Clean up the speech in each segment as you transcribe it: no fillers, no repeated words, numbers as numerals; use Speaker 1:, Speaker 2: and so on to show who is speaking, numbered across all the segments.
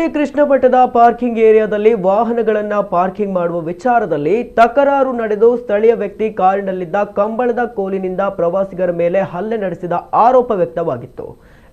Speaker 1: ಉಡುಪಿ ಕೃಷ್ಣ ಮಠದ ಪಾರ್ಕಿಂಗ್ ಏರಿಯಾದಲ್ಲಿ ವಾಹನಗಳನ್ನು ಪಾರ್ಕಿಂಗ್ ಮಾಡುವ ವಿಚಾರದಲ್ಲಿ ತಕರಾರು ನಡೆದು ಸ್ಥಳೀಯ ವ್ಯಕ್ತಿ ಕಾರಿನಲ್ಲಿದ್ದ ಕಂಬಳದ ಕೋಲಿನಿಂದ ಪ್ರವಾಸಿಗರ ಮೇಲೆ ಹಲ್ಲೆ ನಡೆಸಿದ ಆರೋಪ ವ್ಯಕ್ತವಾಗಿತ್ತು.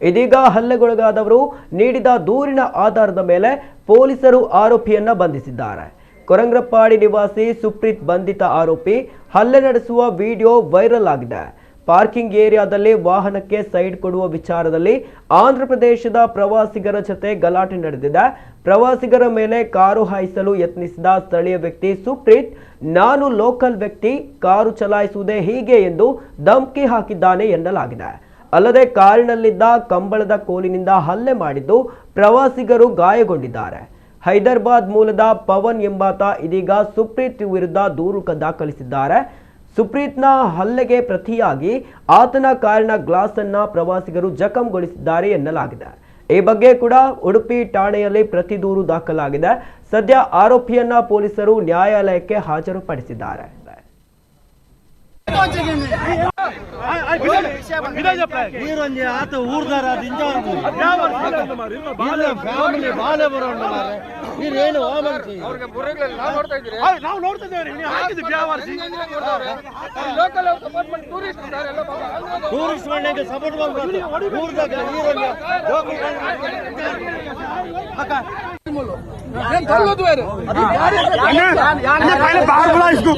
Speaker 1: ಇದೀಗ ಹಲ್ಲೆಗೊಳಗಾದವರು ನೀಡಿದ ದೂರಿನ ಆಧಾರದ ಮೇಲೆ ಪೊಲೀಸರು ಆರೋಪಿಯನ್ನ ಬಂಧಿಸಿದ್ದಾರೆ. ಕೊರಂಗ್ರಪ್ಪಾಡಿ ನಿವಾಸಿ ಸುಪ್ರೀತ್ ಬಂಧಿತ ಆರೋಪಿ. ಹಲ್ಲೆ ನಡೆಸುವ ವಿಡಿಯೋ ವೈರಲ್ ಆಗಿದೆ. ಪಾರ್ಕಿಂಗ್ ಏರಿಯಾದಲ್ಲಿ ವಾಹನಕ್ಕೆ ಸೈಡ್ ಕೊಡುವ ವಿಚಾರದಲ್ಲಿ ಆಂಧ್ರಪ್ರದೇಶದ ಪ್ರವಾಸಿಗರ ಜೊತೆ ಗಲಾಟೆ ನಡೆದಿದೆ. ಪ್ರವಾಸಿಗರ ಮೇಲೆ ಕಾರು ಹಾಯಿಸಲು ಯತ್ನಿಸಿದ ಸ್ಥಳೀಯ ವ್ಯಕ್ತಿ ಸುಪ್ರೀತ್, ನಾನು ಲೋಕಲ್ ವ್ಯಕ್ತಿ, ಕಾರು ಚಲಾಯಿಸುವುದೇ ಹೀಗೆ ಎಂದು ಧಮಕಿ ಹಾಕಿದ್ದಾನೆ ಎನ್ನಲಾಗಿದೆ. ಅಲ್ಲದೆ ಕಾರಿನಲ್ಲಿದ್ದ ಕಂಬಳದ ಕೋಲಿನಿಂದ ಹಲ್ಲೆ ಮಾಡಿದ್ದು ಪ್ರವಾಸಿಗರು ಗಾಯಗೊಂಡಿದ್ದಾರೆ. ಹೈದರಾಬಾದ್ ಮೂಲದ ಪವನ್ ಎಂಬಾತ ಇದೀಗ ಸುಪ್ರೀತ್ ವಿರುದ್ಧ ದೂರು ದಾಖಲಿಸಿದ್ದಾರೆ. ಸುಪ್ರೀತ್ನ ಹಲ್ಲೆಗೆ ಪ್ರತಿಯಾಗಿ ಆತನ ಕಾರಿನ ಗ್ಲಾಸ್ ಅನ್ನ ಪ್ರವಾಸಿಗರು ಜಖಂಗೊಳಿಸಿದ್ದಾರೆ ಎನ್ನಲಾಗಿದೆ. ಈ ಬಗ್ಗೆ ಕೂಡ ಉಡುಪಿ ಠಾಣೆಯಲ್ಲಿ ಪ್ರತಿ ದೂರು ದಾಖಲಾಗಿದೆ. ಸದ್ಯ ಆರೋಪಿಯನ್ನ ಪೊಲೀಸರು ನ್ಯಾಯಾಲಯಕ್ಕೆ ಹಾಜರುಪಡಿಸಿದ್ದಾರೆ.
Speaker 2: बाहर बुला इसको